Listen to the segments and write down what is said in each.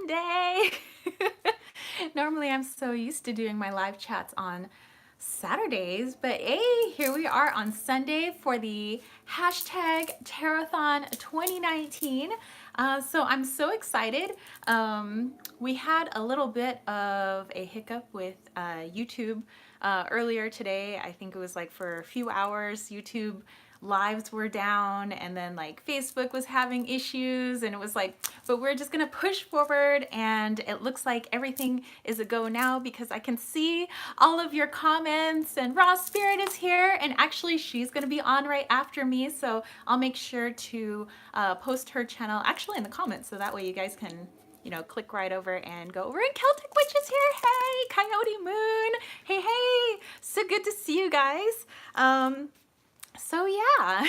Sunday. Normally I'm so used to doing my live chats on Saturdays, but hey, here we are on Sunday for the hashtag Tarathon 2019. So I'm so excited. We had a little bit of a hiccup with YouTube earlier today. I think it was like for a few hours, YouTube lives were down, and then like Facebook was having issues, and it was like, but we're just gonna push forward, and it looks like everything is a go now because I can see all of your comments, and Raw Spirit is here, and actually she's gonna be on right after me, so I'll make sure to post her channel actually in the comments, so that way you guys can click right over and go over. And Celtic Witch is here. Hey, Coyote Moon. Hey, so good to see you guys. So yeah.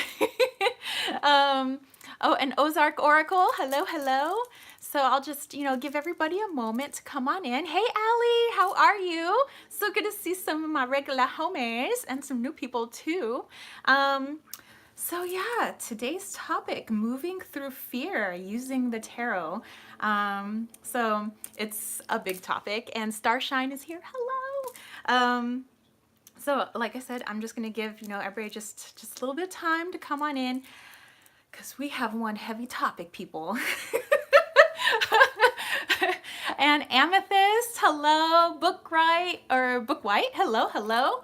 Oh, and Ozark Oracle, hello. So I'll just, give everybody a moment to come on in. Hey, Allie, how are you? So good to see some of my regular homies and some new people too. So yeah, today's topic, moving through fear using the tarot. So it's a big topic, and Starshine is here. Hello. So like I said, I'm just gonna give everybody just a little bit of time to come on in, because we have one heavy topic, people. And Amethyst, hello. Book White, hello.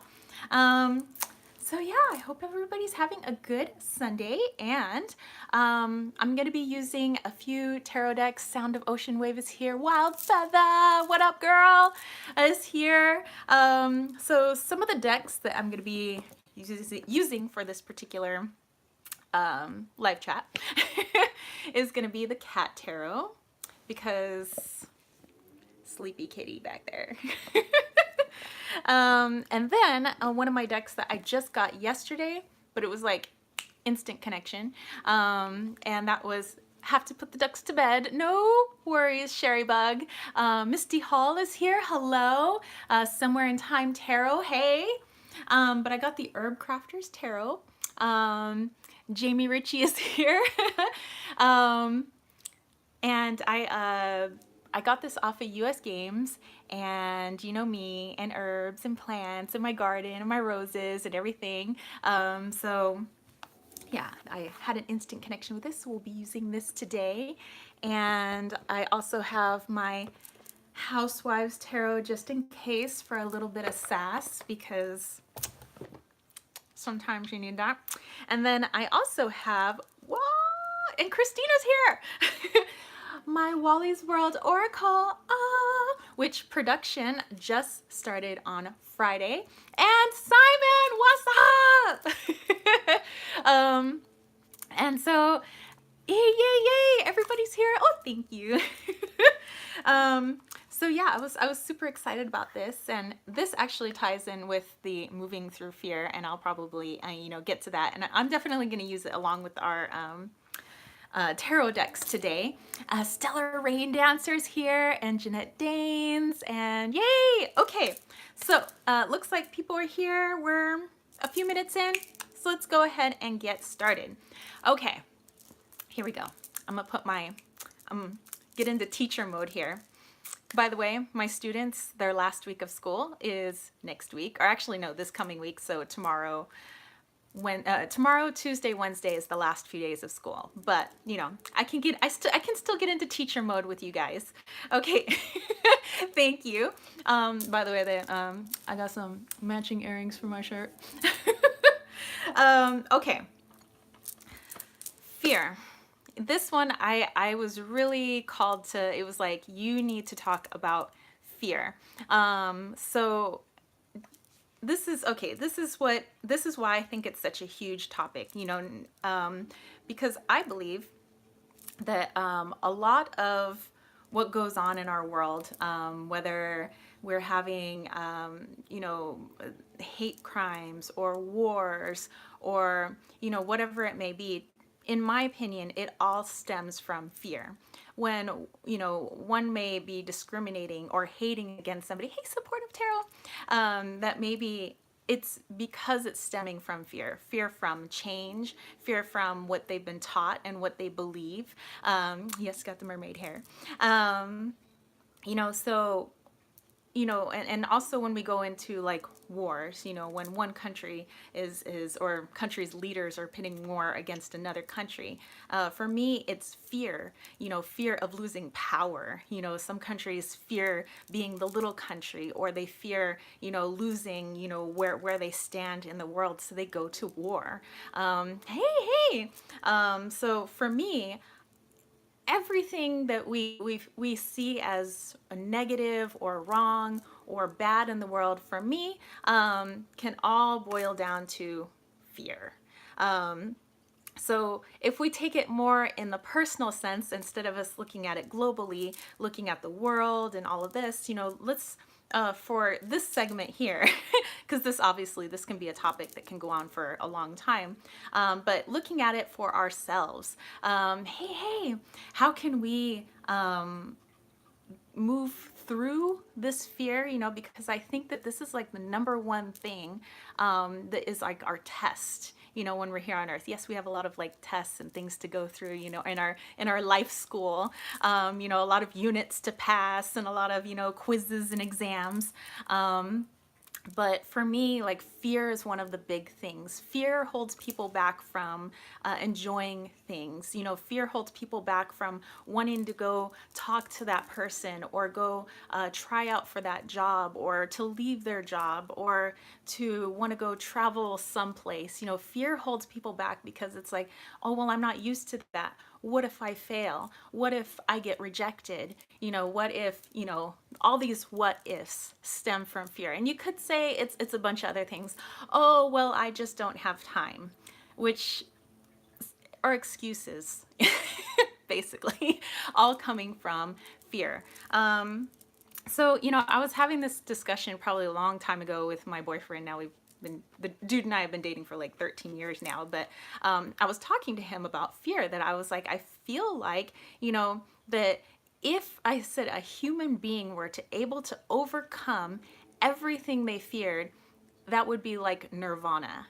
So yeah, I hope everybody's having a good Sunday, and I'm going to be using a few tarot decks. Sound of Ocean Wave is here. Wild Feather, what up, girl, is here. So some of the decks that I'm going to be using for this particular live chat is going to be the Cat Tarot, because sleepy kitty back there. And then one of my decks that I just got yesterday, but it was like instant connection, and that was Have to Put the Ducks to Bed. No worries, Sherry Bug. Misty Hall is here. Hello. Somewhere in Time Tarot. Hey. But I got the Herb Crafters Tarot. Jamie Ritchie is here. And I got this off of US Games, and you know me and herbs and plants and my garden and my roses and everything. So yeah, I had an instant connection with this, so we'll be using this today. And I also have my Housewives Tarot just in case, for a little bit of sass, because sometimes you need that. And then I also have, whoa, and Christina's here. My Wally's World Oracle, which production just started on Friday. And Simon, what's up? And so, yay, everybody's here. Oh, thank you. So yeah, I was super excited about this, and this actually ties in with the moving through fear, and I'll probably get to that, and I'm definitely going to use it along with our tarot decks today. Stellar Rain Dancers here, and Jeanette Danes, and yay! Okay, so looks like people are here. We're a few minutes in, so let's go ahead and get started. Okay, here we go. I'm gonna get into teacher mode here. By the way, my students, their last week of school is next week, or actually no, this coming week. So tomorrow, Tuesday, Wednesday is the last few days of school. But I can still get into teacher mode with you guys. Okay, thank you. By the way, I got some matching earrings for my shirt. Okay, fear. This one, I was really called to, it was like, you need to talk about fear. So this is why I think it's such a huge topic, because I believe that a lot of what goes on in our world, whether we're having, hate crimes or wars or, whatever it may be, in my opinion, it all stems from fear. When, one may be discriminating or hating against somebody, hey, supportive tarot, that maybe, it's because it's stemming from fear from change, fear from what they've been taught and what they believe. Yes, got the mermaid hair. Um, so and also when we go into like wars, when one country is or countries' leaders are pitting war against another country, for me it's fear, fear of losing power. Some countries fear being the little country, or they fear losing where they stand in the world, so they go to war. Hey. So for me, everything that we see as a negative or wrong or bad in the world, for me, can all boil down to fear. So if we take it more in the personal sense, instead of us looking at it globally, looking at the world and all of this, let's for this segment here, because this can be a topic that can go on for a long time, but looking at it for ourselves, hey, how can we move through this fear, because I think that this is like the number one thing that is like our test, when we're here on earth. Yes, we have a lot of like tests and things to go through, in our life school, a lot of units to pass and a lot of, quizzes and exams. But for me, like, fear is one of the big things. Fear holds people back from enjoying things. Fear holds people back from wanting to go talk to that person, or go try out for that job, or to leave their job, or to want to go travel someplace. Fear holds people back because it's like, oh, well, I'm not used to that. What if I fail? What if I get rejected? What if, all these what ifs stem from fear. And you could say it's a bunch of other things. Oh, well, I just don't have time, which are excuses, basically, all coming from fear. So, I was having this discussion probably a long time ago with my boyfriend. Now the dude and I have been dating for like 13 years now, but I was talking to him about fear, that I was like, I feel like, that if I said a human being were to able to overcome everything they feared, that would be like nirvana.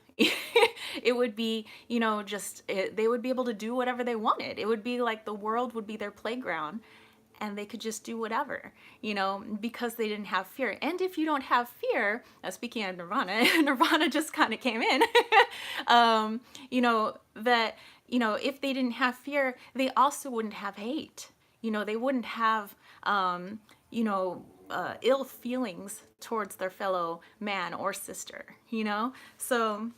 It would be, they would be able to do whatever they wanted. It would be like the world would be their playground, and they could just do whatever, because they didn't have fear. And if you don't have fear, speaking of nirvana, nirvana just kind of came in, that, if they didn't have fear, they also wouldn't have hate. They wouldn't have, ill feelings towards their fellow man or sister, So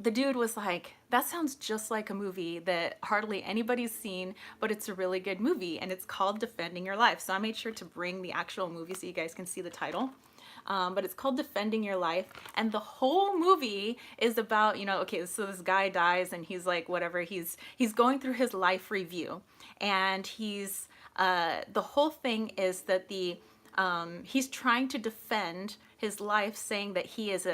the dude was like, that sounds just like a movie that hardly anybody's seen, but it's a really good movie, and it's called Defending Your Life. So I made sure to bring the actual movie so you guys can see the title. But it's called Defending Your Life, and the whole movie is about, okay, so this guy dies, and he's like, whatever, he's going through his life review, and he's the whole thing is that he's trying to defend his life, saying that he is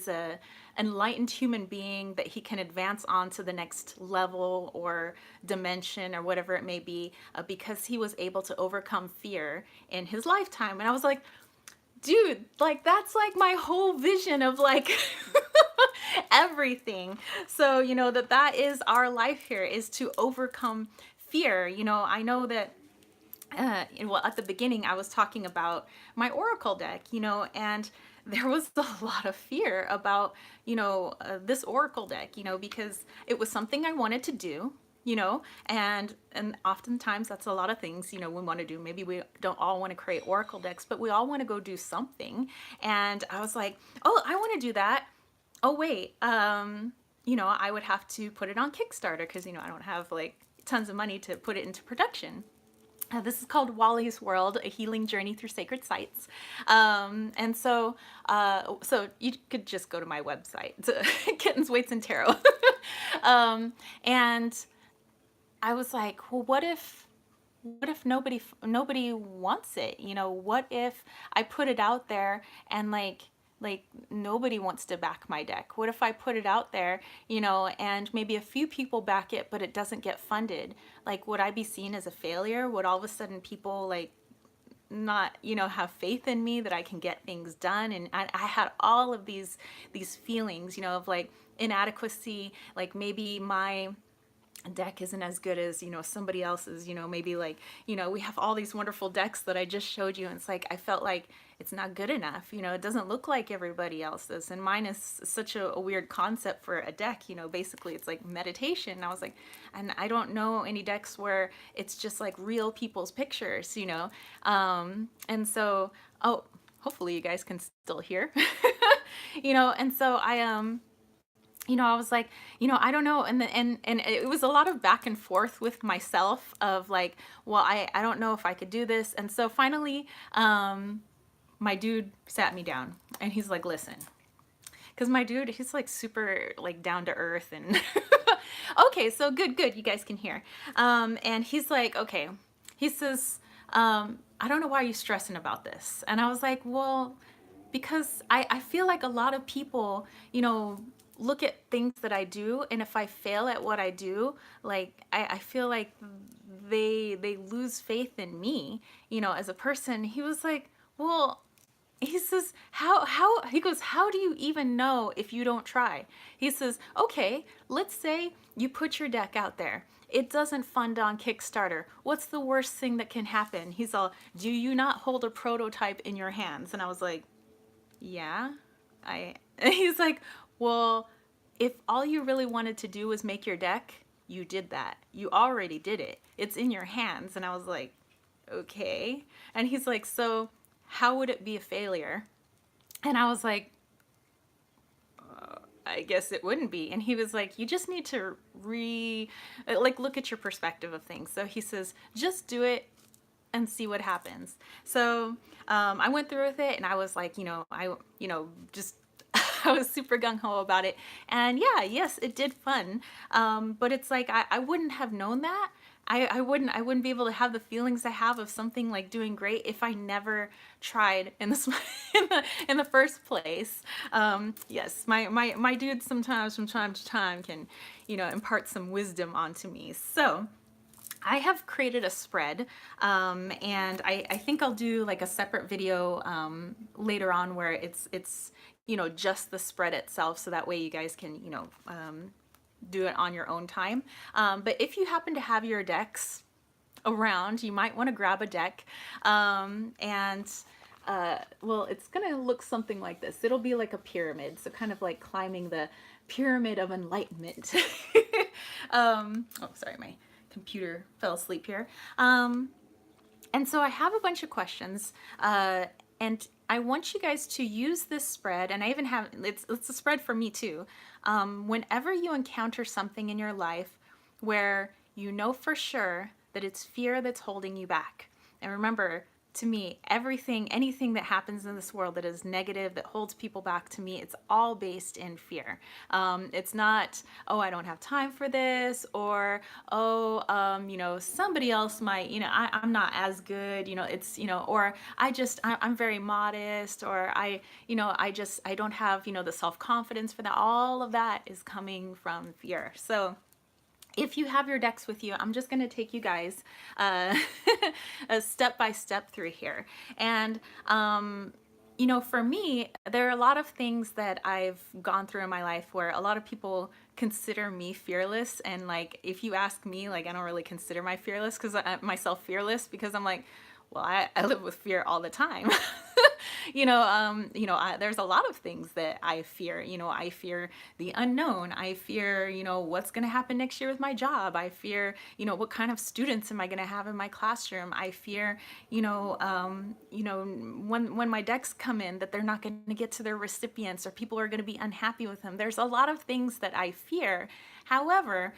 a enlightened human being, that he can advance on to the next level or dimension or whatever it may be, because he was able to overcome fear in his lifetime. And I was like, dude, like, that's like my whole vision of like everything. So, that is our life here, is to overcome fear. I know that well, at the beginning, I was talking about my Oracle deck, and there was a lot of fear about, this Oracle deck, because it was something I wanted to do, and oftentimes that's a lot of things, we want to do. Maybe we don't all want to create Oracle decks, but we all want to go do something. And I was like, oh, I want to do that. Oh, wait, I would have to put it on Kickstarter, because, I don't have like tons of money to put it into production. This is called Wally's World, A Healing Journey Through Sacred Sites. And so you could just go to my website, Kittens, Weights, and Tarot. And I was like, well, what if nobody wants it? What if I put it out there and like nobody wants to back my deck? What if I put it out there, and maybe a few people back it, but it doesn't get funded? Like, would I be seen as a failure? Would all of a sudden people like not, have faith in me that I can get things done. And I had all of these feelings, of like inadequacy, like maybe my deck isn't as good as, somebody else's, maybe like, we have all these wonderful decks that I just showed you, and it's like I felt like it's not good enough, it doesn't look like everybody else's, and mine is such a weird concept for a deck, basically it's like meditation. And I was like, and I don't know any decks where it's just like real people's pictures, and so, oh, hopefully you guys can still hear. And so I was like, I don't know. And it was a lot of back and forth with myself of like, well, I don't know if I could do this. And so finally, my dude sat me down and he's like, listen, because my dude, he's like super like down to earth and okay, so good, you guys can hear. And he's like, okay, he says, I don't know why you're stressing about this. And I was like, well, because I feel like a lot of people, look at things that I do, and if I fail at what I do, like I feel like they lose faith in me, as a person. He was like, well, he says, he goes, how do you even know if you don't try? He says, okay, let's say you put your deck out there. It doesn't fund on Kickstarter. What's the worst thing that can happen? He's all, do you not hold a prototype in your hands? And I was like, yeah, he's like, well, if all you really wanted to do was make your deck, you did that. You already did it. It's in your hands. And I was like, okay. And he's like, so how would it be a failure? And I was like, I guess it wouldn't be. And he was like, you just need to look at your perspective of things. So he says, just do it and see what happens. So I went through with it, and I was like, just I was super gung-ho about it. And yeah, yes, it did fun. But it's like I wouldn't have known that. I wouldn't be able to have the feelings I have of something like doing great if I never tried in the in the first place. Yes, my dude sometimes from time to time can, impart some wisdom onto me. So I have created a spread, and I think I'll do like a separate video later on where it's just the spread itself, so that way you guys can do it on your own time. But if you happen to have your decks around, you might want to grab a deck, and well, it's gonna look something like this. It'll be like a pyramid, so kind of like climbing the pyramid of enlightenment. Oh, sorry, my computer fell asleep here. And so I have a bunch of questions, and I want you guys to use this spread, and I even have, it's a spread for me too. Whenever you encounter something in your life where you know for sure that it's fear that's holding you back. And remember, to me, anything that happens in this world that is negative, that holds people back, to me, it's all based in fear. It's not, oh, I don't have time for this, or, oh, somebody else might, I'm not as good, it's, or I'm very modest, or I don't have, the self-confidence for that. All of that is coming from fear. So if you have your decks with you, I'm just going to take you guys a step by step through here. And, for me, there are a lot of things that I've gone through in my life where a lot of people consider me fearless. And like, if you ask me, like, I don't really consider myself fearless, because I'm like, well, I live with fear all the time. There's a lot of things that I fear. I fear the unknown. I fear, what's going to happen next year with my job. I fear, what kind of students am I going to have in my classroom. I fear, when my decks come in, that they're not going to get to their recipients, or people are going to be unhappy with them. There's a lot of things that I fear. However,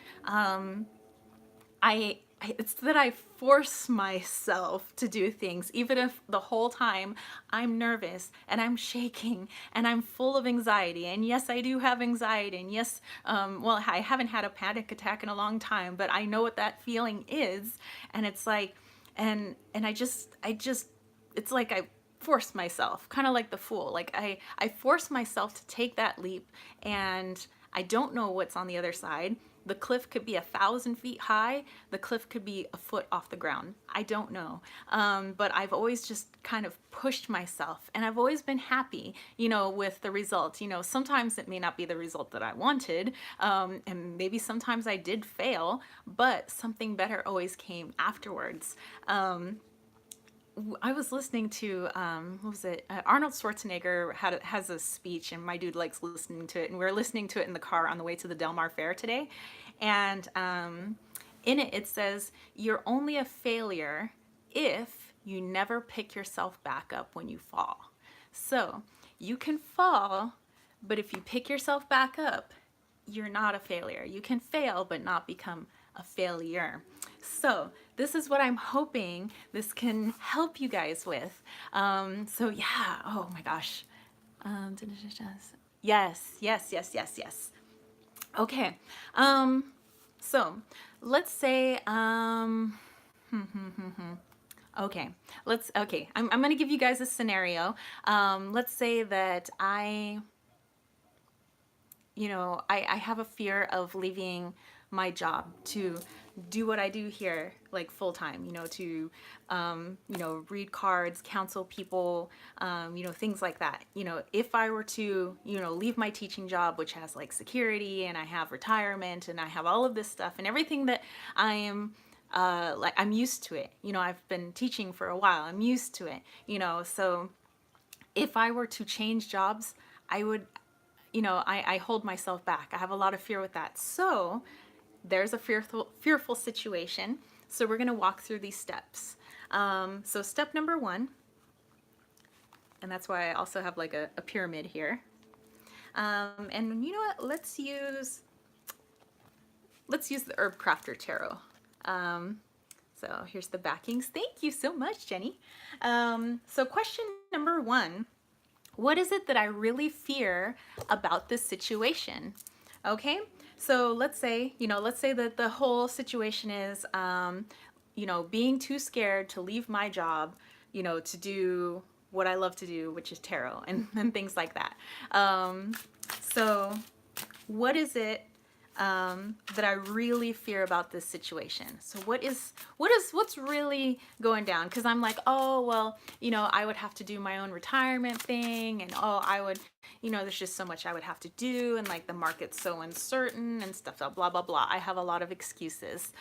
it's that I force myself to do things, even if the whole time I'm nervous and I'm shaking and I'm full of anxiety. And yes, I do have anxiety. And yes, well, I haven't had a panic attack in a long time, but I know what that feeling is. And it's like, and I just, it's like I force myself, kind of like the fool. Like I force myself to take that leap, and I don't know what's on the other side. The cliff could be 1,000 feet high. The cliff could be a foot off the ground. I don't know. But I've always just kind of pushed myself, and I've always been happy, with the result. Sometimes it may not be the result that I wanted, and maybe sometimes I did fail, but something better always came afterwards. I was listening to what was it? Arnold Schwarzenegger has a speech, and my dude likes listening to it. And we were listening to it in the car on the way to the Del Mar Fair today. And in it, it says, "You're only a failure if you never pick yourself back up when you fall." So you can fall, but if you pick yourself back up, you're not a failure. You can fail, but not become a failure. So this is what I'm hoping this can help you guys with. So yeah, oh my gosh. Yes. Okay. So let's say, okay, I'm gonna give you guys a scenario. Let's say that I have a fear of leaving my job to do what I do here, like full time, to, read cards, counsel people, things like that. If I were to, leave my teaching job, which has like security, and I have retirement, and I have all of this stuff and everything that I am, I'm used to it. I've been teaching for a while. I'm used to it, so if I were to change jobs, I would, I hold myself back. I have a lot of fear with that. So there's a fearful situation. So we're going to walk through these steps. So step number 1, and that's why I also have like a pyramid here. And you know what? Let's use the Herb Crafter Tarot. So here's the backings. Thank you so much, Jenny. So question number 1. What is it that I really fear about this situation? Okay, so let's say that the whole situation is, being too scared to leave my job, to do what I love to do, which is tarot and things like that. So what is it that I really fear about this situation? So what's really going down? Because I'm like, oh, well, I would have to do my own retirement thing, and I would, there's just so much I would have to do, and like the market's so uncertain and stuff, blah, blah, blah. I have a lot of excuses.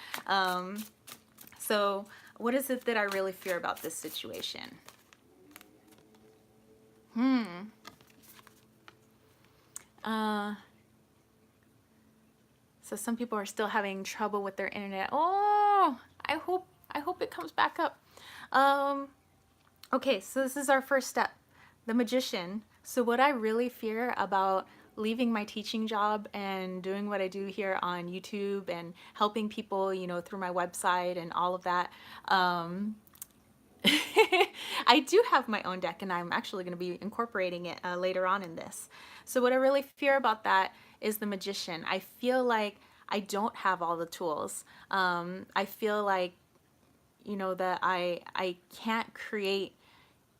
So what is it that I really fear about this situation? So some people are still having trouble with their internet. Oh, I hope it comes back up. Okay, so this is our first step, the Magician. So what I really fear about leaving my teaching job and doing what I do here on YouTube and helping people, through my website and all of that, I do have my own deck, and I'm actually going to be incorporating it later on in this. So what I really fear about that is the Magician. I feel like I don't have all the tools. I feel like, that I can't create,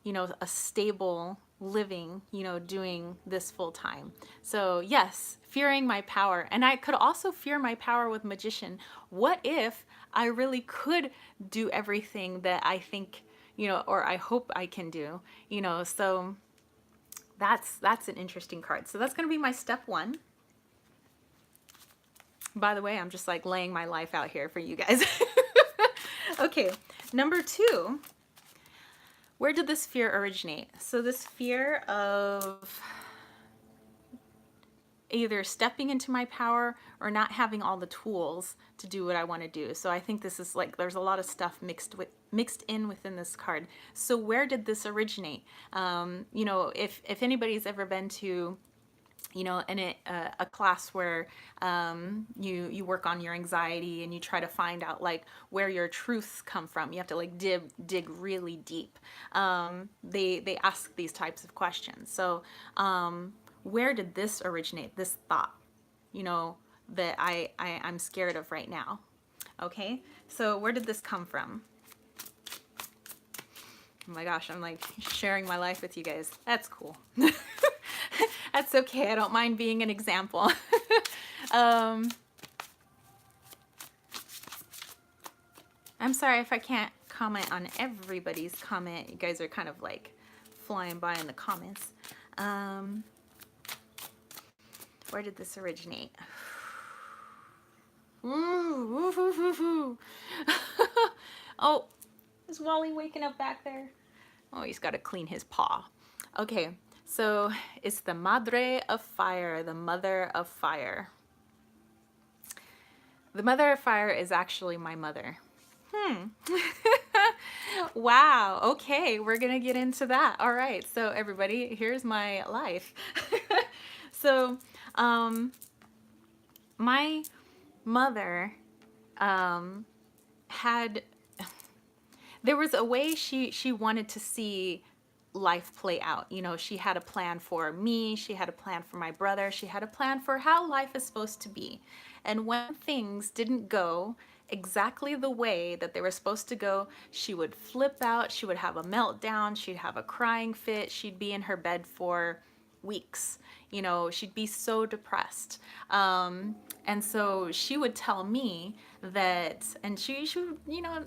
a stable living, doing this full time. So yes, fearing my power. And I could also fear my power with Magician. What if I really could do everything that I think, or I hope I can do, so that's an interesting card. So that's going to be my step 1. By the way, I'm just like laying my life out here for you guys. Okay, number 2, where did this fear originate? So this fear of either stepping into my power or not having all the tools to do what I want to do. So I think this is like, there's a lot of stuff mixed in within this card. So where did this originate? If anybody's ever been to, in a class where you work on your anxiety and you try to find out like where your truths come from. You have to like dig really deep. They ask these types of questions. So where did this originate? This thought, that I'm scared of right now. Okay, so where did this come from? Oh my gosh, I'm like sharing my life with you guys. That's cool. That's okay. I don't mind being an example. I'm sorry if I can't comment on everybody's comment. You guys are kind of like flying by in the comments. Um, where did this originate? Ooh, ooh, ooh, ooh, ooh. Oh, is Wally waking up back there? Oh, he's got to clean his paw. Okay, so it's the Madre of Fire, the Mother of Fire. The Mother of Fire is actually my mother. Wow, okay, we're gonna get into that. All right, so everybody, here's my life. So, my mother had, there was a way she wanted to see life play out. You know, she had a plan for me, she had a plan for my brother, she had a plan for how life is supposed to be. And when things didn't go exactly the way that they were supposed to go, she would flip out, she would have a meltdown, she'd have a crying fit, she'd be in her bed for weeks. You know, she'd be so depressed. And so she would tell me that, and she would, you know,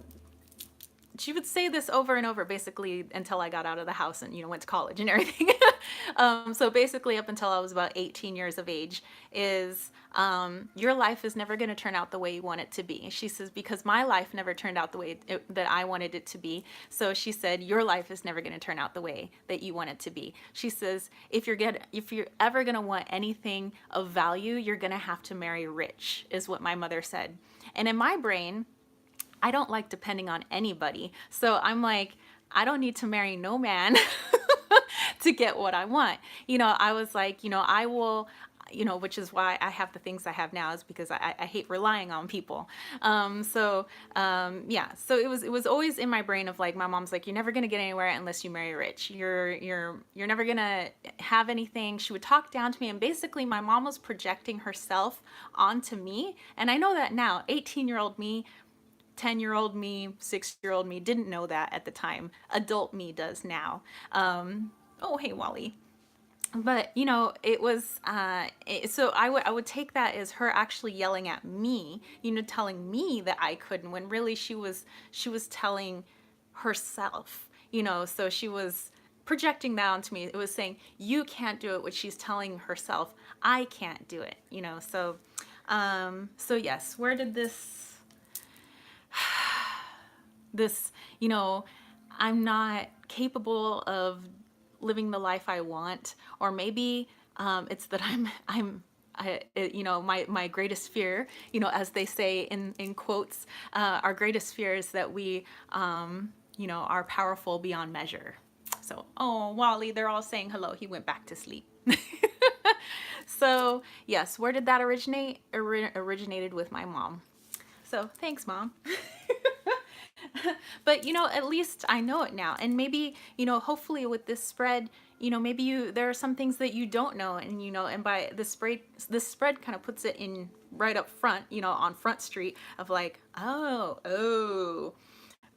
she would say this over and over basically until I got out of the house and, you know, went to college and everything. So basically up until I was about 18 years of age is your life is never going to turn out the way you want it to be. She says, because my life never turned out the way that I wanted it to be. So she said, your life is never going to turn out the way that you want it to be. She says, if you're ever going to want anything of value, you're going to have to marry rich, is what my mother said. And in my brain, I don't like depending on anybody. So I'm like, I don't need to marry no man to get what I want. You know, I was like, you know, I will, you know, which is why I have the things I have now, is because I hate relying on people. Yeah, so it was always in my brain of like, my mom's like, you're never gonna get anywhere unless you marry rich. You're never gonna have anything. She would talk down to me, and basically my mom was projecting herself onto me. And I know that now, 18-year-old me, 10-year-old me, 6-year-old me didn't know that at the time. Adult me does now. Oh, hey, Wally. But, you know, it was, so I would take that as her actually yelling at me, you know, telling me that I couldn't, when really she was telling herself, you know, so she was projecting that onto me. It was saying, you can't do it, which she's telling herself, I can't do it, you know, so, so yes, where did this, you know, I'm not capable of living the life I want, or maybe it's that you know, my greatest fear, you know, as they say in quotes, our greatest fear is that we, you know, are powerful beyond measure. So, oh, Wally, they're all saying hello. He went back to sleep. So, yes, where did that originate? Originated with my mom. So, thanks, Mom. But, you know, at least I know it now. And maybe, you know, hopefully with this spread, you know, maybe there are some things that you don't know, and, you know, and by this spread kind of puts it in right up front, you know, on Front Street of like, oh,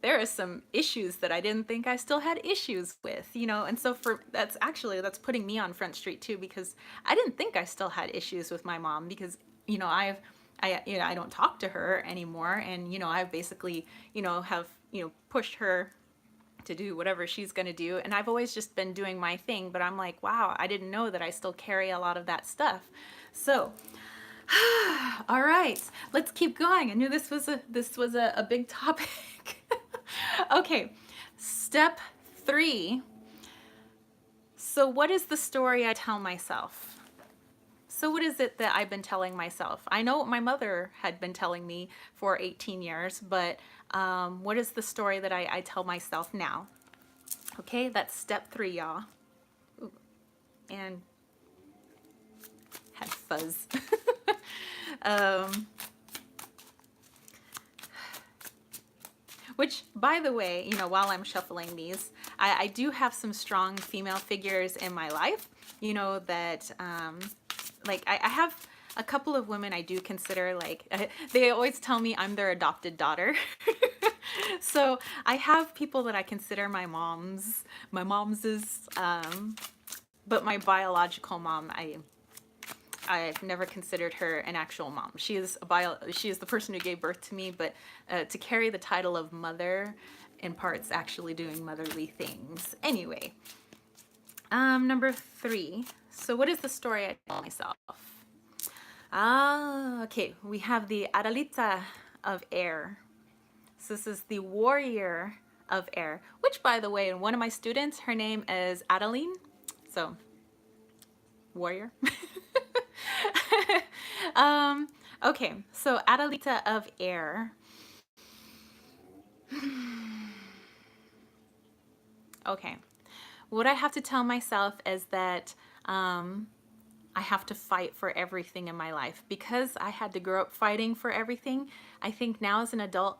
there are some issues that I didn't think I still had issues with, you know. And so that's putting me on Front Street too, because I didn't think I still had issues with my mom, because, you know, you know, I don't talk to her anymore, and, you know, I've basically, you know, have, you know, pushed her to do whatever she's going to do, and I've always just been doing my thing. But I'm like, wow, I didn't know that I still carry a lot of that stuff. So all right, let's keep going. I knew this was a big topic. Okay, step 3. So what is the story I tell myself? So what is it that I've been telling myself? I know what my mother had been telling me for 18 years, but what is the story that I tell myself now? Okay, that's step 3, y'all. Ooh, and had fuzz. Which, by the way, you know, while I'm shuffling these, I do have some strong female figures in my life, you know, that, like, I have a couple of women I do consider, like, they always tell me I'm their adopted daughter. So I have people that I consider my moms. My mom's is, but my biological mom, I've never considered her an actual mom. She is the person who gave birth to me, but to carry the title of mother in parts actually doing motherly things. Anyway, number 3. So what is the story I tell myself? Okay, we have the Adalita of air. So this is the warrior of air, which, by the way, in one of my students, her name is Adeline. So, warrior. Okay, so Adelita of air. Okay, what I have to tell myself is that I have to fight for everything in my life. Because I had to grow up fighting for everything, I think now as an adult,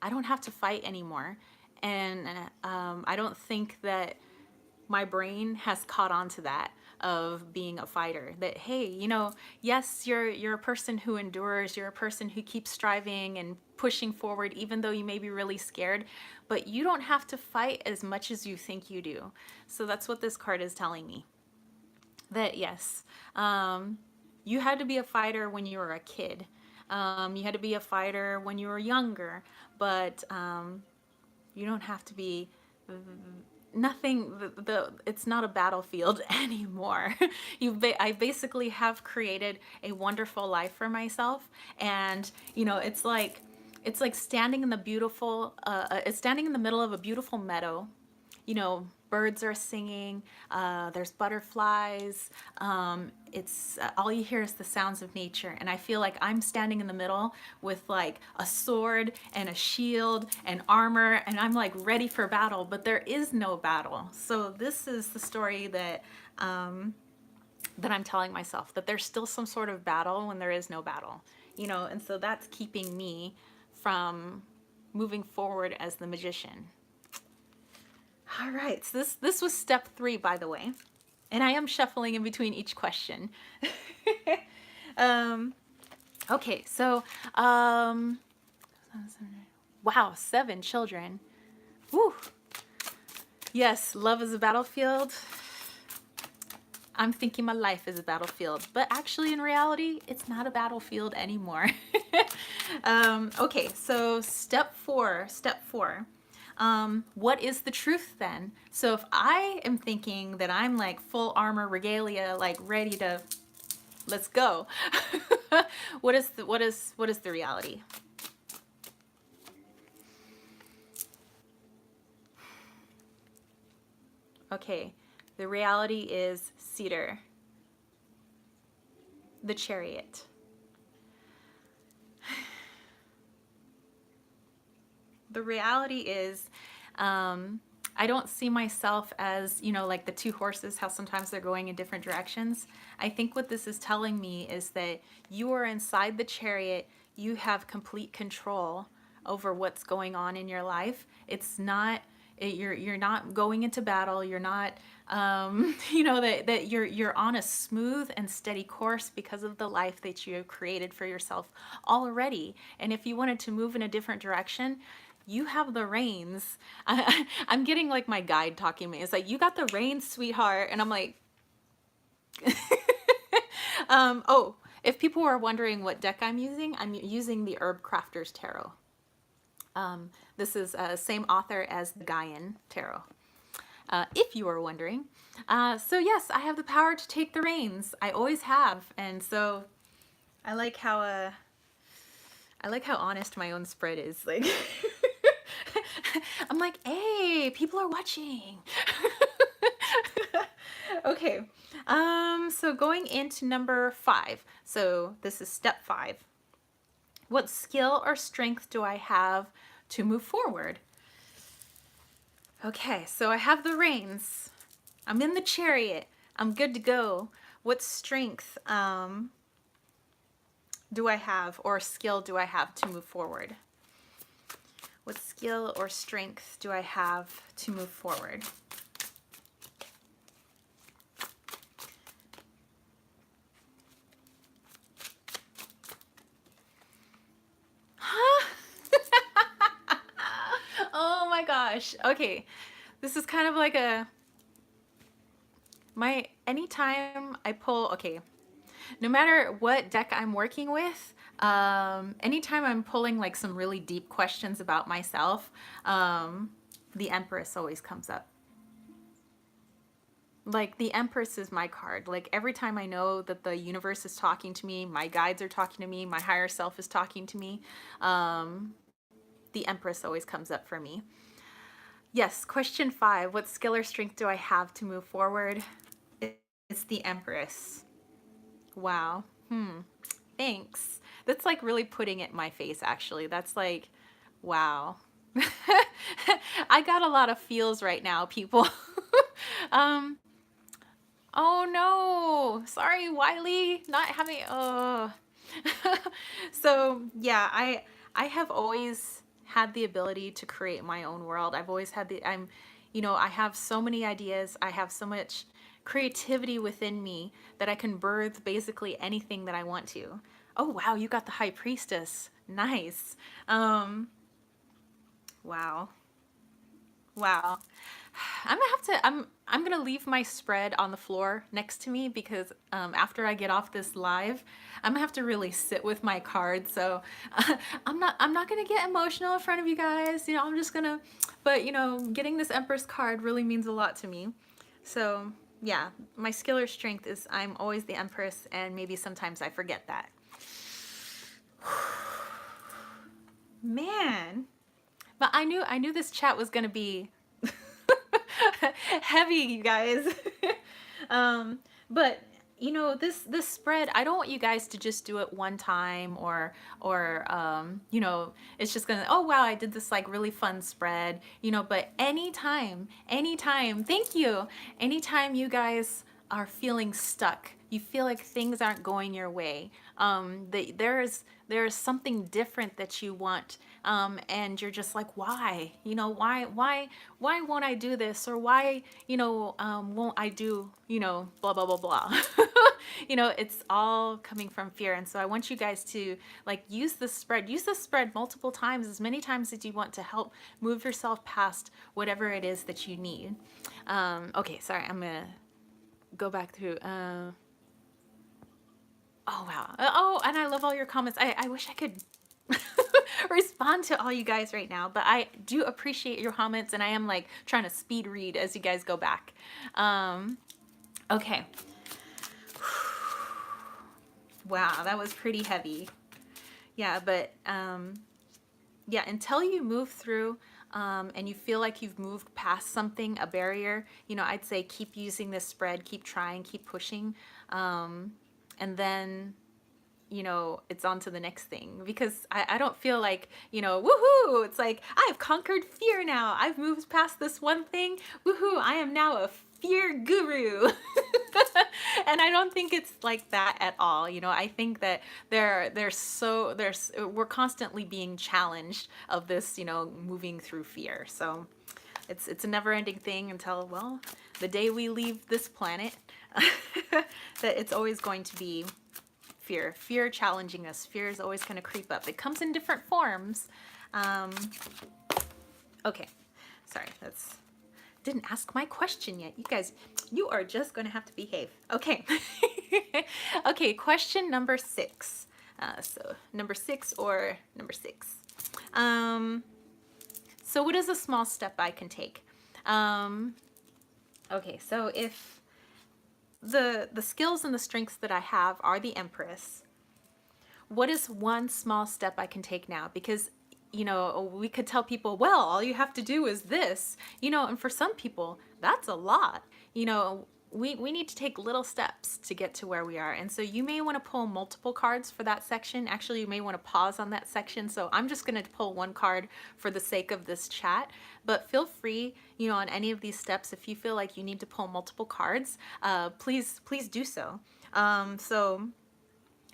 I don't have to fight anymore. And I don't think that my brain has caught on to that of being a fighter, that hey, you know, yes, you're a person who endures, you're a person who keeps striving and pushing forward even though you may be really scared, but you don't have to fight as much as you think you do. So that's what this card is telling me, that yes, you had to be a fighter when you were a kid, you had to be a fighter when you were younger, but you don't have to be nothing. It's not a battlefield anymore. I basically have created a wonderful life for myself, and you know, it's like standing in the beautiful it's standing in the middle of a beautiful meadow. You know, birds are singing, there's butterflies, it's all you hear is the sounds of nature, and I feel like I'm standing in the middle with like a sword and a shield and armor, and I'm like ready for battle, but there is no battle. So this is the story that that I'm telling myself, that there's still some sort of battle when there is no battle, you know, and so that's keeping me from moving forward as the magician. All right, so this was step 3, by the way, and I am shuffling in between each question. Okay, so wow, 7 children. Woo. Yes, love is a battlefield. I'm thinking my life is a battlefield, but actually in reality, it's not a battlefield anymore. Okay, so step 4. What is the truth then? So if I am thinking that I'm like full armor regalia, like ready to, let's go. What is the reality? Okay, the reality is cedar, the chariot. The reality is, I don't see myself as, you know, like the 2 horses, how sometimes they're going in different directions. I think what this is telling me is that you are inside the chariot, you have complete control over what's going on in your life. It's not, you're not going into battle, you're not, you know, that you're on a smooth and steady course because of the life that you have created for yourself already. And if you wanted to move in a different direction, you have the reins. I'm getting like my guide talking to me. It's like, you got the reins, sweetheart. And I'm like, oh, if people were wondering what deck I'm using the Herb Crafter's Tarot. This is same author as the Gaian Tarot, if you were wondering. So yes, I have the power to take the reins. I always have. And so I like how honest my own spread is. Like, I'm like, hey, people are watching. Okay, so going into number 5. So this is step 5. What skill or strength do I have to move forward? Okay, so I have the reins. I'm in the chariot. I'm good to go. What strength do I have, or skill do I have to move forward? What skill or strength do I have to move forward? Huh? Oh my gosh. Okay. This is kind of like anytime I pull, okay. No matter what deck I'm working with, anytime I'm pulling like some really deep questions about myself, the Empress always comes up. Like the Empress is my card. Like every time I know that the universe is talking to me, my guides are talking to me, my higher self is talking to me, um, the Empress always comes up for me. Yes, question 5. What skill or strength do I have to move forward? It's the Empress. Wow. Thanks. That's like really putting it in my face, actually. That's like, wow. I got a lot of feels right now, people. um, oh no. Sorry, Wiley. Not having, oh. So yeah, I have always had the ability to create my own world. I've always had the I have so many ideas. I have so much creativity within me that I can birth basically anything that I want to. Oh wow, you got the High Priestess. Nice. Um wow. Wow. I'm gonna have to. I'm gonna leave my spread on the floor next to me because after I get off this live, I'm gonna have to really sit with my cards. So I'm not gonna get emotional in front of you guys. I'm just gonna. But getting this Empress card really means a lot to me. So yeah, my skill or strength is I'm always the Empress, and maybe sometimes I forget that. Man, but I knew this chat was gonna be heavy, you guys. um, but this spread, I don't want you guys to just do it one time or it's just gonna, oh wow, I did this like really fun spread, but anytime, thank you. Anytime you guys are feeling stuck, you feel like things aren't going your way, there's something different that you want, and you're just like, why won't I do this, or why won't I do blah blah blah blah. It's all coming from fear, and so I want you guys to like use this spread multiple times, as many times as you want, to help move yourself past whatever it is that you need. Okay, sorry, I'm gonna go back through. Oh wow. Oh, and I love all your comments. I wish I could respond to all you guys right now, but I do appreciate your comments, and I am like trying to speed read as you guys go back. Okay. Wow, that was pretty heavy. Yeah, but yeah, until you move through and you feel like you've moved past something, a barrier, I'd say keep using this spread, keep trying, keep pushing. And then it's on to the next thing, because I don't feel like, woohoo, it's like I've conquered fear now. I've moved past this one thing. Woohoo, I am now a fear guru. And I don't think it's like that at all. I think that we're constantly being challenged of this, moving through fear. So it's a never-ending thing until, well, the day we leave this planet. That it's always going to be fear challenging us. Fear is always going to creep up. It comes in different forms. Okay, sorry, didn't ask my question yet. You guys, you are just going to have to behave. Okay. Okay, question number 6. So number 6 or number 6. So what is a small step I can take? Okay, so if the skills and the strengths that I have are the Empress, what is one small step I can take now? Because we could tell people, well, all you have to do is this, and for some people that's a lot. We need to take little steps to get to where we are. And so you may want to pull multiple cards for that section. Actually, you may want to pause on that section. So I'm just going to pull one card for the sake of this chat. But feel free, on any of these steps, if you feel like you need to pull multiple cards, please do so. So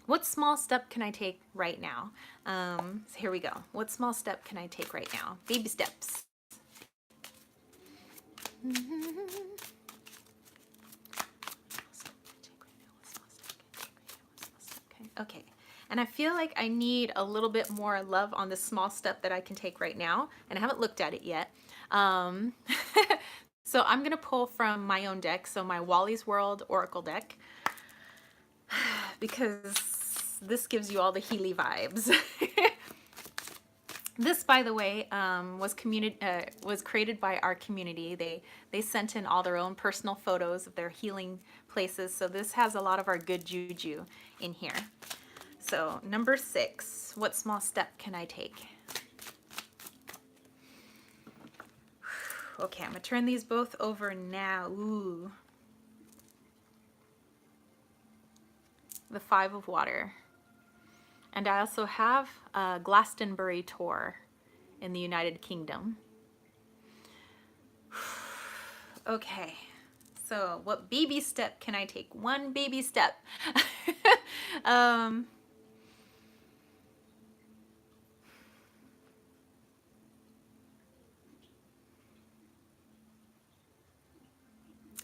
what small step can I take right now? So here we go. What small step can I take right now? Baby steps. Okay, and I feel like I need a little bit more love on this small step that I can take right now, and I haven't looked at it yet. So I'm gonna pull from my own deck, so my Wally's World Oracle deck, because this gives you all the Healy vibes. This, by the way, was created by our community. They sent in all their own personal photos of their healing places. So this has a lot of our good juju in here. So number 6, what small step can I take? Okay, I'm gonna turn these both over now. Ooh. The 5 of water. And I also have a Glastonbury tour in the United Kingdom. Okay, so what baby step can I take? One baby step.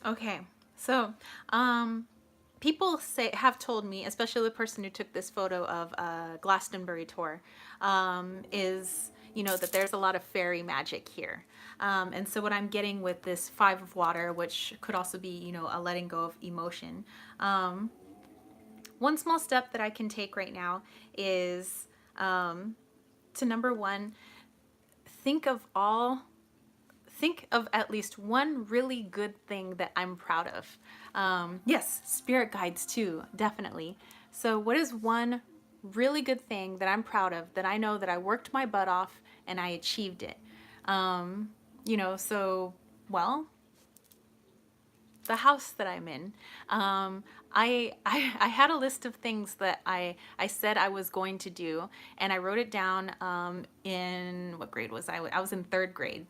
Okay, so people have told me, especially the person who took this photo of Glastonbury tour, is, you know, that there's a lot of fairy magic here. And so what I'm getting with this 5 of water, which could also be, you know, a letting go of emotion. One small step that I can take right now is to number 1, think of at least one really good thing that I'm proud of. Yes, spirit guides too, definitely. So what is one really good thing that I'm proud of, that I know that I worked my butt off and I achieved it? You know, so, well, the house that I'm in. I had a list of things that I said I was going to do, and I wrote it down in, what grade was I? I was in 3rd grade.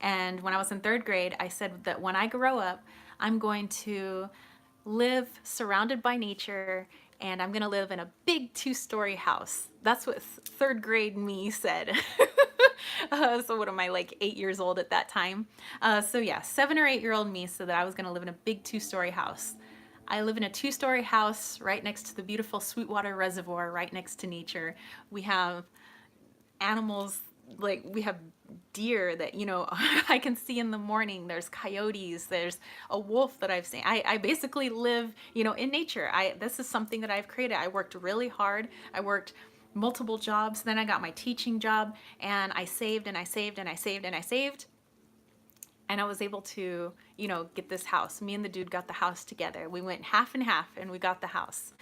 And when I was in 3rd grade, I said that when I grow up, I'm going to live surrounded by nature, and I'm gonna live in a big 2-story house. That's what 3rd grade me said. So what am I, like 8 years old at that time? So yeah, 7 or 8-year-old me said that I was gonna live in a big 2-story house. I live in a 2-story house right next to the beautiful Sweetwater Reservoir, right next to nature. We have animals, like we have deer that, you know, I can see in the morning. There's coyotes, there's a wolf that I've seen. I basically live, you know, in nature. This is something that I've created. I worked really hard. I worked multiple jobs. Then I got my teaching job, and I saved and I saved and I saved and I saved. And I was able to, you know, get this house. Me and the dude got the house together. We went half and half, and we got the house.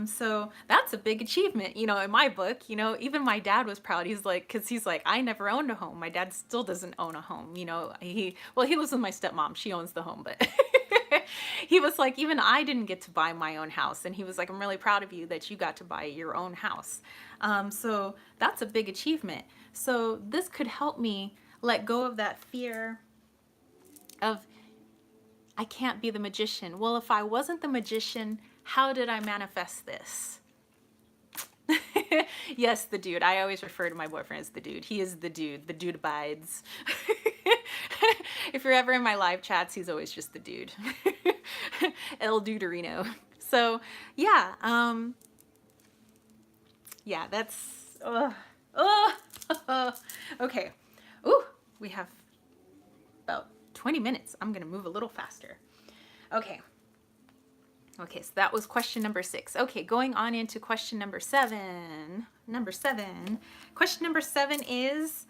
So that's a big achievement, you know, in my book. You know, even my dad was proud. He's like, because he's like, I never owned a home. My dad still doesn't own a home. You know, he lives with my stepmom. She owns the home, but he was like, even I didn't get to buy my own house. And he was like, I'm really proud of you that you got to buy your own house. So that's a big achievement. So this could help me let go of that fear of, I can't be the magician. Well, if I wasn't the magician, how did I manifest this? Yes, the dude. I always refer to my boyfriend as the dude. He is the dude. The dude abides. If you're ever in my live chats, he's always just the dude. El Duderino. So yeah, yeah, that's, okay. Ooh, we have about 20 minutes. I'm gonna move a little faster. Okay, so that was question number 6. Okay, going on into question number 7. Question number 7 is,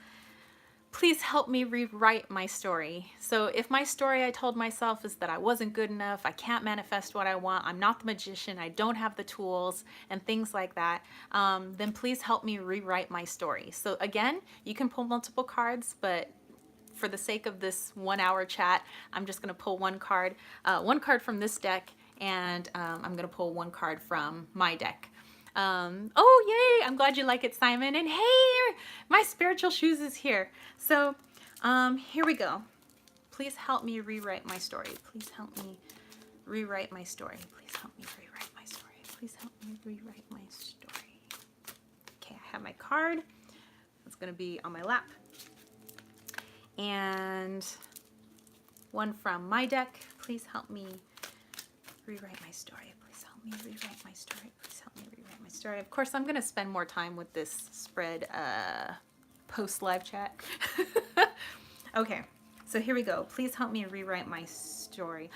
please help me rewrite my story. So if my story I told myself is that I wasn't good enough, I can't manifest what I want, I'm not the magician, I don't have the tools, and things like that, then please help me rewrite my story. So again, you can pull multiple cards, but for the sake of this 1-hour chat, I'm just going to pull one card from this deck, and I'm going to pull one card from my deck. Oh, yay! I'm glad you like it, Simon. And hey, my spiritual shoes is here. So here we go. Please help me rewrite my story. Please help me rewrite my story. Please help me rewrite my story. Please help me rewrite my story. Okay, I have my card. It's going to be on my lap. And one from my deck. Please help me rewrite my story. Please help me rewrite my story. Please help me rewrite my story. Of course, I'm going to spend more time with this spread post live chat. Okay, so here we go. Please help me rewrite my story.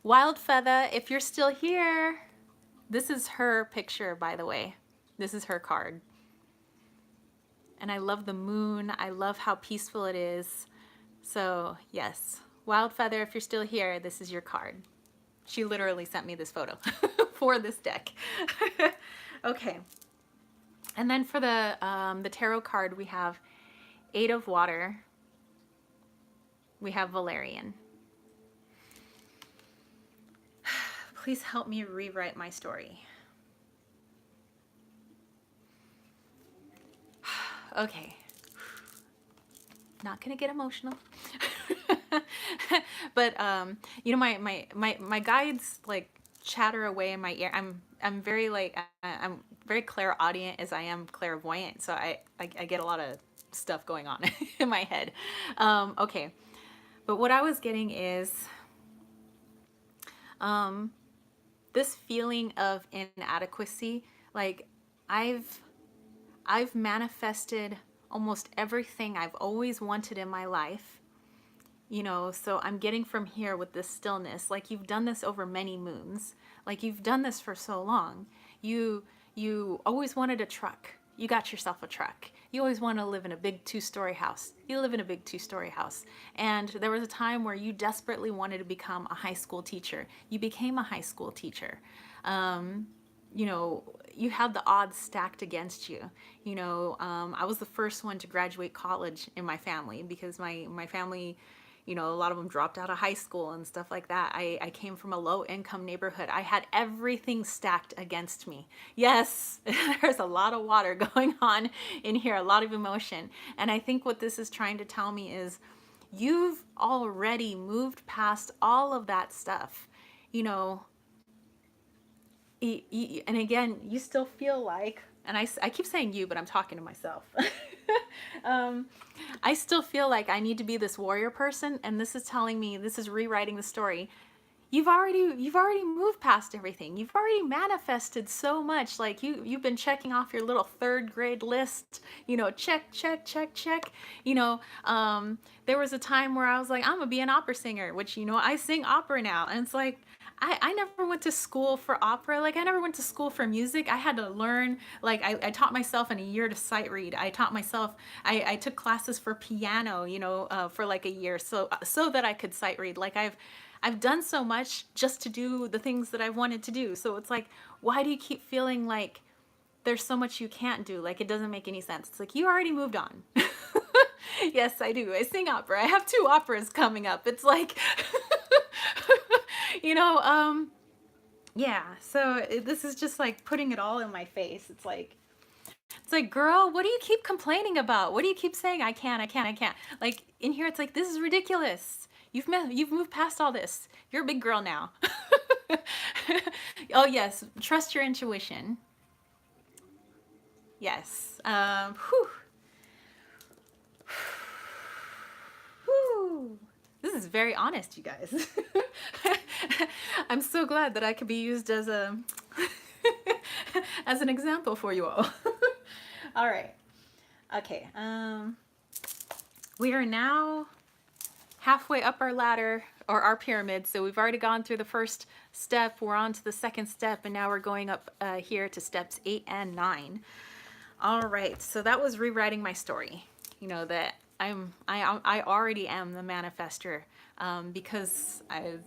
Wild Feather, if you're still here, This is her picture, by the way. This is her card. And I love the moon. I love how peaceful it is. So yes, Wild Feather, if you're still here, this is your card. She literally sent me this photo for this deck. Okay. And then for the tarot card, we have Eight of Water. We have Valerian. Please help me rewrite my story. Okay. Not gonna get emotional. But you know, my guides like chatter away in my ear. I'm very like I'm very clairaudient as I am clairvoyant, so I get a lot of stuff going on in my head. Okay, but what I was getting is this feeling of inadequacy. Like I've manifested almost everything I've always wanted in my life. You know, so I'm getting from here with this stillness, like you've done this over many moons, like you've done this for so long. You always wanted a truck. You got yourself a truck. You always want to live in a big 2-story house. You live in a big 2-story house. And there was a time where you desperately wanted to become a high school teacher. You became a high school teacher. You know, you had the odds stacked against you. You know, I was the first one to graduate college in my family because my family, you know, a lot of them dropped out of high school and stuff like that. I came from a low income neighborhood. I had everything stacked against me. Yes, there's a lot of water going on in here, a lot of emotion. And I think what this is trying to tell me is you've already moved past all of that stuff. You know, and again, you still feel like, and I keep saying you, but I'm talking to myself. I still feel like I need to be this warrior person, and this is telling me, this is rewriting the story. You've already moved past everything. You've already manifested so much. Like you've been checking off your little 3rd grade list, you know, check, check, check, check. You know, there was a time where I was like, I'm gonna be an opera singer, which, you know, I sing opera now. And it's like, I never went to school for opera. Like I never went to school for music. I had to learn, like I taught myself in a year to sight read. I taught myself, I took classes for piano, you know, for like a year so that I could sight read. Like I've done so much just to do the things that I wanted to do. So it's like, why do you keep feeling like there's so much you can't do? Like it doesn't make any sense. It's like you already moved on. Yes, I do. I sing opera. I have 2 operas coming up. It's like, you know, yeah. So this is just like putting it all in my face. It's like, girl, what do you keep complaining about? What do you keep saying? I can't. Like in here, it's like, this is ridiculous. You've moved past all this. You're a big girl now. Oh yes, trust your intuition. Yes. Whew. Whew. This is very honest, you guys. I'm so glad that I could be used as a as an example for you all. All right. Okay. We are now halfway up our ladder or our pyramid. So we've already gone through the first step. We're on to the second step, and now we're going up here to steps 8 and 9. All right. So that was rewriting my story. You know that I already am the manifester because I've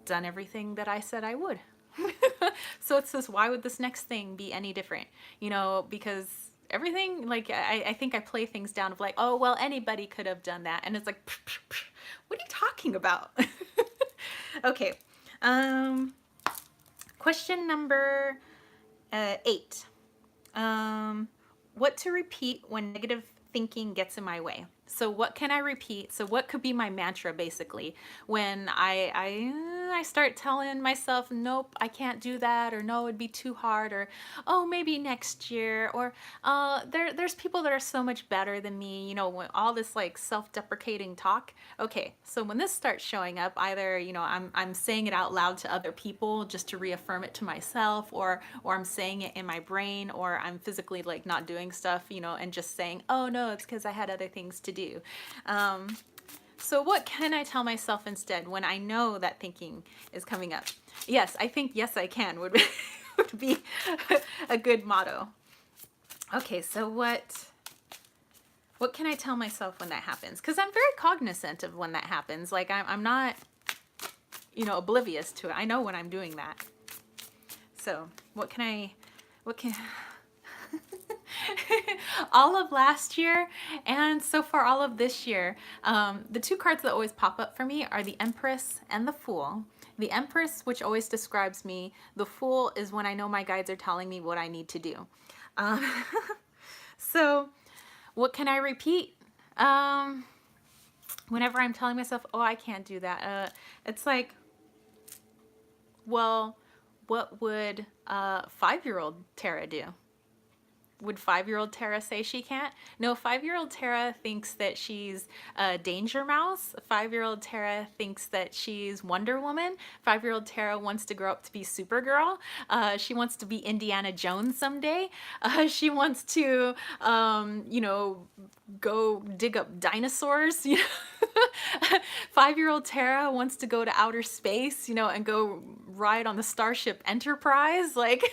done everything that I said I would. So it says, why would this next thing be any different? You know, because everything, like, I think I play things down of like, oh, well, anybody could have done that. And it's like, what are you talking about? Okay. Question number 8. What to repeat when negative thinking gets in my way? So what can I repeat? So what could be my mantra basically when I start telling myself, nope, I can't do that, or no, it'd be too hard, or oh, maybe next year, or there's people that are so much better than me, you know, when all this like self-deprecating talk. Okay, so when this starts showing up, either, you know, I'm saying it out loud to other people just to reaffirm it to myself, or I'm saying it in my brain, or I'm physically like not doing stuff, you know, and just saying, oh no, it's because I had other things to do. So what can I tell myself instead when I know that thinking is coming up? Yes, I think yes I can would would be a good motto. Okay, so what can I tell myself when that happens? Because I'm very cognizant of when that happens. Like I'm not, oblivious to it. I know when I'm doing that. So what can all of last year and so far all of this year, the two cards that always pop up for me are the Empress and the Fool. The Empress, which always describes me. The Fool is when I know my guides are telling me what I need to do. So what can I repeat? Whenever I'm telling myself, oh, I can't do that, it's like, well, what would 5-year-old Tara do? Would 5-year-old Tara say she can't? No, 5-year-old Tara thinks that she's a Danger Mouse. 5-year-old Tara thinks that she's Wonder Woman. 5-year-old Tara wants to grow up to be Supergirl. She wants to be Indiana Jones someday. She wants to, go dig up dinosaurs. 5-year-old Tara wants to go to outer space, and go ride on the Starship Enterprise. Like,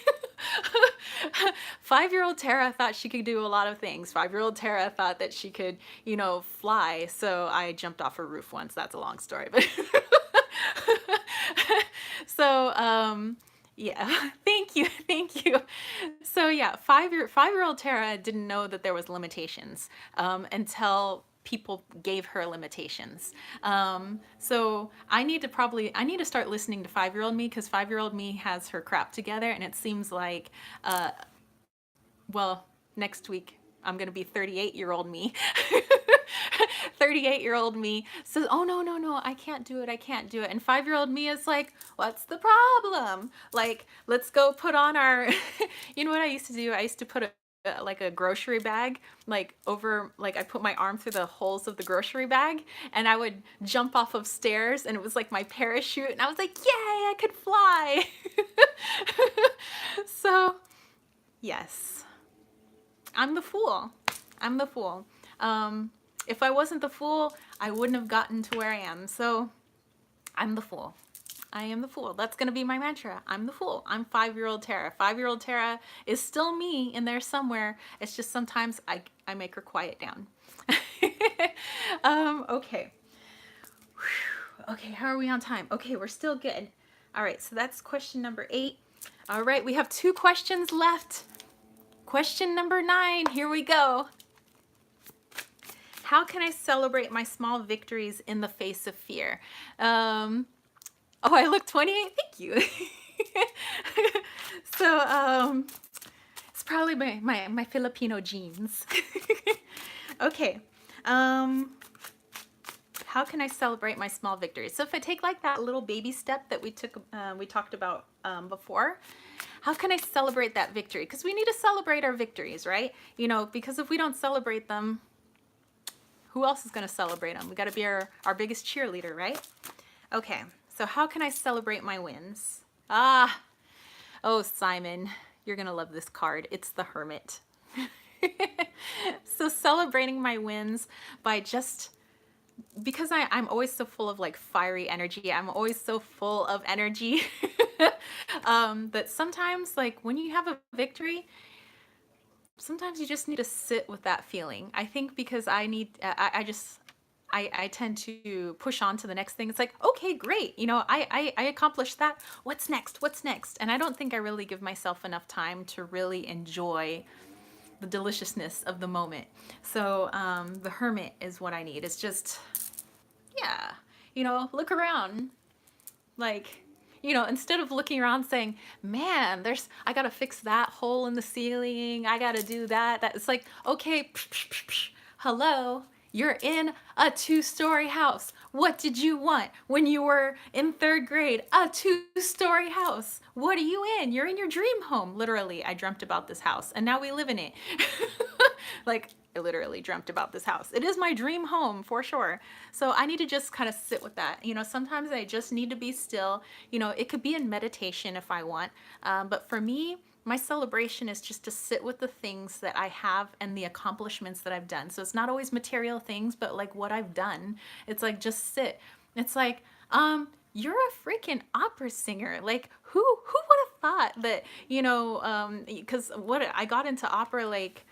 5-year-old Tara thought she could do a lot of things. 5-year-old Tara thought that she could, fly. So I jumped off a roof once. That's a long story, but so yeah, thank you. So yeah, 5-year-old Tara didn't know that there was limitations until people gave her limitations. So I need to start listening to 5-year-old me, because 5-year-old me has her crap together, and it seems like, well, next week I'm gonna be 38-year-old me. 38-year-old me says, oh, no, I can't do it. And 5-year-old me is like, what's the problem? Like, let's go put on our, you know what I used to do? I used to put like a grocery bag, like over, like I put my arm through the holes of the grocery bag, and I would jump off of stairs, and it was like my parachute, and I was like, yay, I could fly. So yes, I'm the fool. If I wasn't the fool, I wouldn't have gotten to where I am. So I'm the fool. I am the fool. That's going to be my mantra. I'm the fool. I'm 5-year-old Tara. 5-year-old Tara is still me in there somewhere. It's just sometimes I make her quiet down. Okay. Okay, how are we on time? Okay, we're still good. All right, so that's question number 8. All right, we have 2 questions left. Question number 9, here we go. How can I celebrate my small victories in the face of fear? Oh, I look 28, thank you. So, it's probably my Filipino genes. Okay, how can I celebrate my small victories? So if I take like that little baby step that we talked about before, how can I celebrate that victory? Because we need to celebrate our victories, right? Because if we don't celebrate them, who else is going to celebrate them? We got to be our biggest cheerleader, right? Okay, so how can I celebrate my wins? Oh, Simon, you're going to love this card. It's the Hermit. So celebrating my wins by because I'm always so full of like fiery energy. I'm always so full of energy that sometimes, like, when you have a victory, sometimes you just need to sit with that feeling. I think because I tend to push on to the next thing. It's like, okay, great. I accomplished that. What's next? And I don't think I really give myself enough time to really enjoy the deliciousness of the moment. So the Hermit is what I need. It's just, yeah, look around. Like, instead of looking around saying, man, I gotta fix that hole in the ceiling, I gotta do that. It's like, okay, hello, you're in a 2-story house. What did you want when you were in 3rd grade? A 2-story house. What are you in? You're in your dream home. Literally, I dreamt about this house, and now we live in it. Like, I literally dreamt about this house. It is my dream home for sure. So I need to just kind of sit with that. Sometimes I just need to be still. It could be in meditation if I want. But for me, my celebration is just to sit with the things that I have and the accomplishments that I've done. So it's not always material things, but like what I've done. It's like, just sit. It's like, you're a freaking opera singer. Like, who would have thought that, you know, because what I got into opera like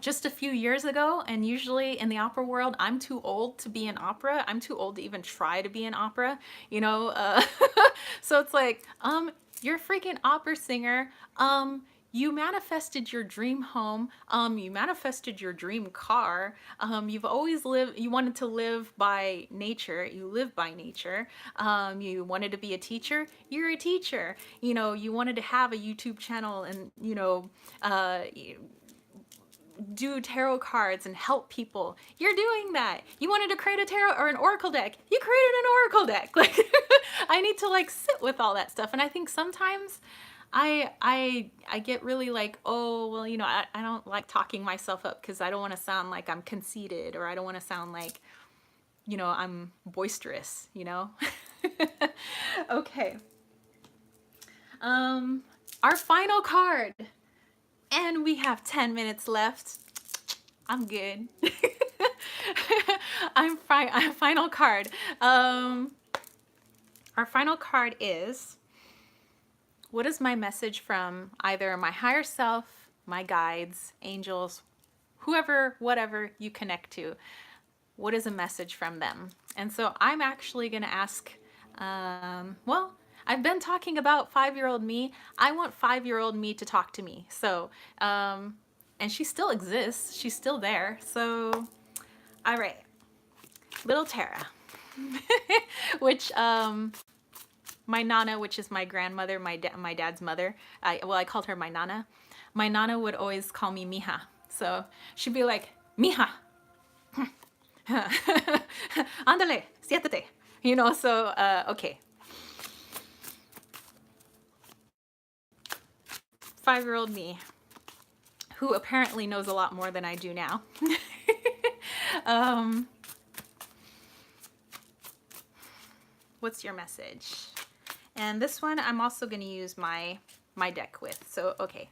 just a few years ago, and usually in the opera world, I'm too old to be in opera. I'm too old to even try to be in opera, you know? So it's like, you're a freaking opera singer. You manifested your dream home. You manifested your dream car. You've always lived, you wanted to live by nature. You live by nature. You wanted to be a teacher. You're a teacher. You know, you wanted to have a YouTube channel and, you know, do tarot cards and help people. You're doing that. You wanted to create a tarot or an oracle deck. You created an oracle deck. Like, I need to like sit with all that stuff. And I think sometimes I get really like, oh, well, you know, I don't like talking myself up because I don't want to sound like I'm conceited, or I don't want to sound like, you know, I'm boisterous, you know? Okay. Our final card. And we have 10 minutes left. I'm good. I'm final card. Our final card is, what is my message from either my higher self, my guides, angels, whoever, whatever you connect to? What is a message from them? And so I'm actually going to ask, well, I've been talking about 5-year-old me. I want 5-year-old me to talk to me. So, and she still exists. She's still there. So, all right. Little Tara, which, my Nana, which is my grandmother, my dad's mother. I called her my Nana. My Nana would always call me Mija. So she'd be like, Mija, ándale, siéntate. You know, so, okay. 5-year-old me, who apparently knows a lot more than I do now. What's your message? And this one I'm also going to use my deck with. So, okay.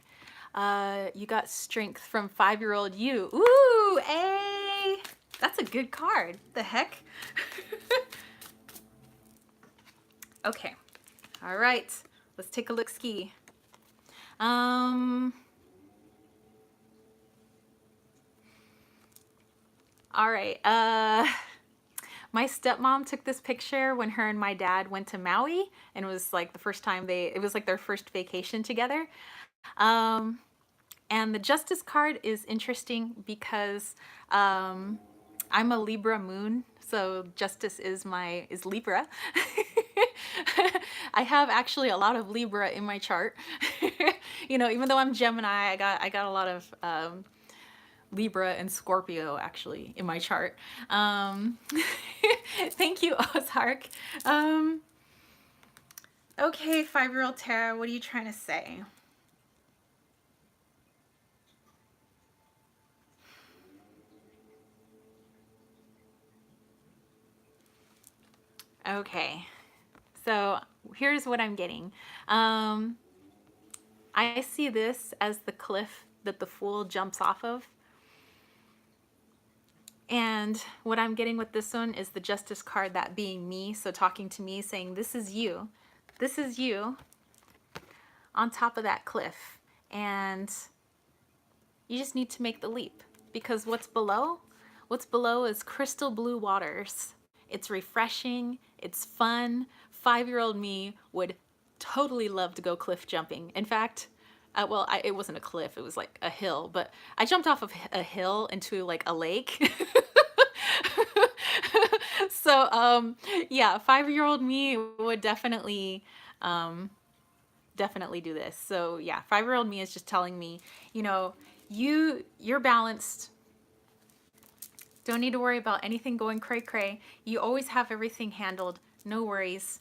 You got strength from 5-year-old you. Ooh, A! That's a good card. The heck? Okay. All right. Let's take a look ski. All right. My stepmom took this picture when her and my dad went to Maui, and it was like the first time it was like their first vacation together. And the Justice card is interesting because I'm a Libra moon, so Justice is Libra. I have actually a lot of Libra in my chart. You know, even though I'm Gemini, I got a lot of Libra and Scorpio actually in my chart. Thank you, Ozark. Okay, 5-year-old Tara, what are you trying to say? Okay, so here's what I'm getting. I see this as the cliff that the fool jumps off of. And what I'm getting with this one is the Justice card, that being me. So talking to me, saying, this is you. This is you on top of that cliff. And you just need to make the leap. Because what's below is crystal blue waters. It's refreshing. It's fun. 5-year-old me would totally love to go cliff jumping. In fact, well, it wasn't a cliff, it was like a hill, but I jumped off of a hill into like a lake. So, yeah, 5-year-old me would definitely do this. So yeah, 5-year-old me is just telling me, you know, you're balanced. Don't need to worry about anything going cray cray. You always have everything handled. No worries.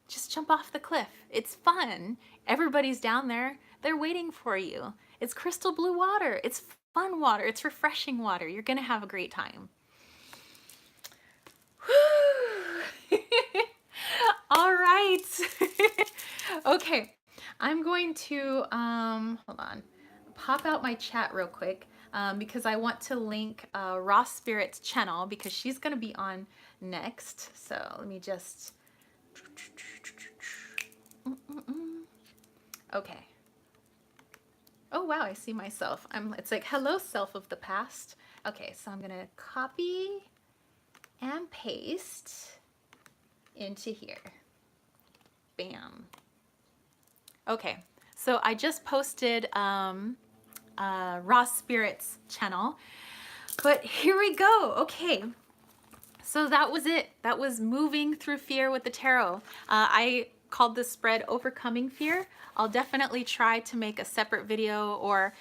Just jump off the cliff. It's fun. Everybody's down there. They're waiting for you. It's crystal blue water. It's fun water. It's refreshing water. You're going to have a great time. All right. Okay. I'm going to, hold on, pop out my chat real quick because I want to link Raw Spirit's channel because she's going to be on next. So let me just... Okay. Oh wow, I see myself. It's like, hello, self of the past. Okay, so I'm gonna copy and paste into here. Bam. Okay, so I just posted Raw Spirits channel, but here we go. Okay, so that was it. That was moving through fear with the tarot. I called this spread Overcoming Fear. I'll definitely try to make a separate video, or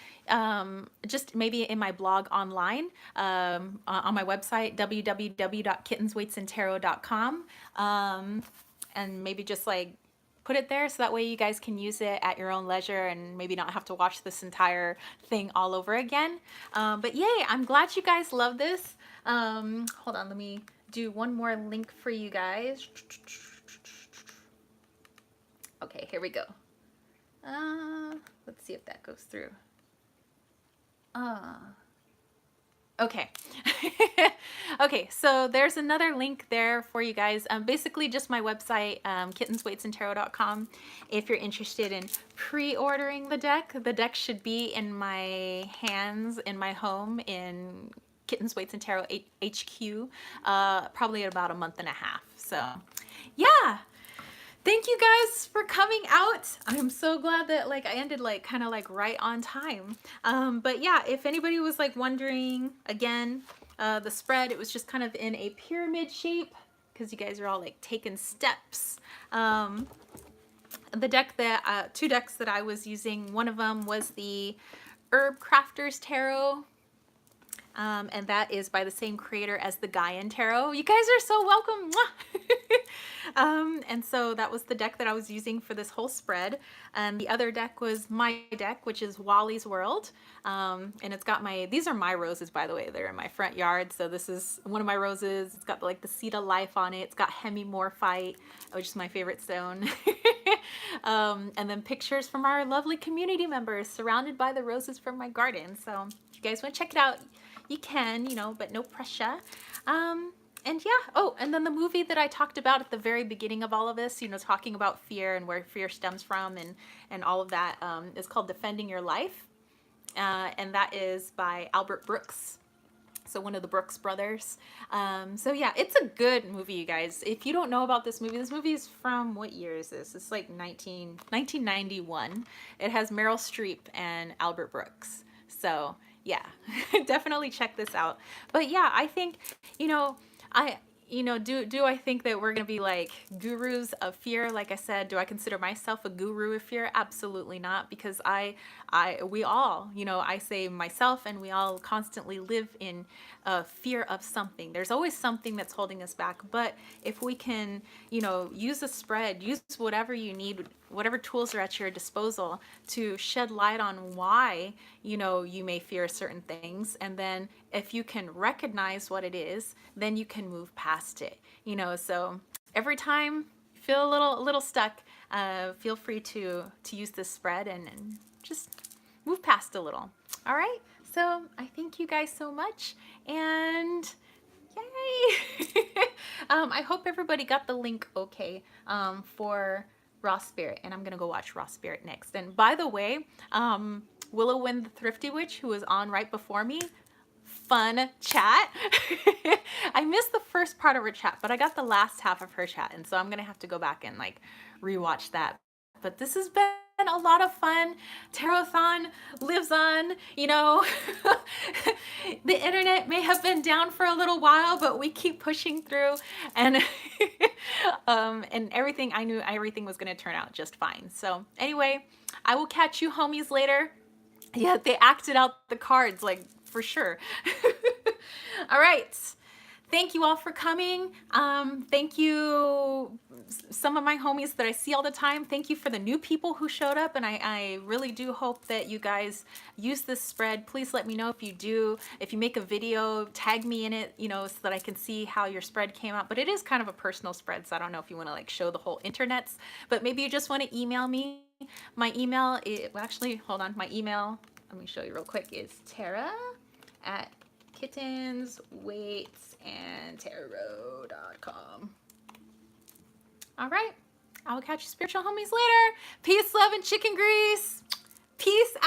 just maybe in my blog online, on my website, www.kittenswaitsandtarot.com, and maybe just like put it there so that way you guys can use it at your own leisure and maybe not have to watch this entire thing all over again. But yay, I'm glad you guys love this. Hold on, let me do one more link for you guys. Okay, here we go. Let's see if that goes through. Okay. Okay, so there's another link there for you guys. Basically just my website, kittenswaitsandtarot.com. If you're interested in pre-ordering the deck should be in my hands in my home in Kittens, Weights, and Tarot HQ, probably in about a month and a half. So yeah. Thank you guys for coming out. I'm so glad that like I ended like kind of like right on time. But yeah, if anybody was like wondering, again, the spread, it was just kind of in a pyramid shape because you guys are all like taking steps. The deck that, two decks that I was using, one of them was the Herb Crafters Tarot. And that is by the same creator as the Gaian Tarot. You guys are so welcome. And so that was the deck that I was using for this whole spread. And the other deck was my deck, which is Wally's World. And it's got these are my roses, by the way. They're in my front yard. So this is one of my roses. It's got like the Seed of Life on it. It's got Hemimorphite, which is my favorite stone. And then pictures from our lovely community members surrounded by the roses from my garden. So if you guys want to check it out, you can, you know, but no pressure. And yeah, oh, and then the movie that I talked about at the very beginning of all of this, you know, talking about fear and where fear stems from and all of that, is called Defending Your Life. And that is by Albert Brooks. So one of the Brooks brothers. So yeah, it's a good movie, you guys. If you don't know about this movie is from, what year is this? It's like 1991. It has Meryl Streep and Albert Brooks. So yeah, definitely check this out. But yeah, I think, you know, do I think that we're going to be like gurus of fear? Like I said, do I consider myself a guru of fear? Absolutely not, because we all, you know, I say myself and we all constantly live in fear of something. There's always something that's holding us back. But if we can, you know, use a spread, use whatever you need, whatever tools are at your disposal to shed light on why, you know, you may fear certain things. And then if you can recognize what it is, then you can move past it, you know. So every time you feel a little stuck, feel free to use this spread and just move past a little. All right. So I thank you guys so much, and yay. I hope everybody got the link okay, for Raw Spirit, and I'm going to go watch Raw Spirit next. And by the way, Willow Wind the Thrifty Witch, who was on right before me, fun chat. I missed the first part of her chat, but I got the last half of her chat, and so I'm going to have to go back and like rewatch that. But this has been a lot of fun. Tarothon lives on, you know. The internet may have been down for a little while, but we keep pushing through, and and everything, I knew everything was going to turn out just fine. So anyway, I will catch you homies later. Yeah, they acted out the cards, like, for sure. All right. Thank you all for coming. Thank you, some of my homies that I see all the time. Thank you for the new people who showed up, and I really do hope that you guys use this spread. Please let me know if you do. If you make a video, tag me in it, you know, so that I can see how your spread came out. But it is kind of a personal spread, so I don't know if you want to like show the whole internets, but maybe you just want to email me. My email is, well, actually, hold on. My email, let me show you real quick, is Tara@kittenswaitsandtarot.com. All right. I will catch you spiritual homies later. Peace, love, and chicken grease. Peace out.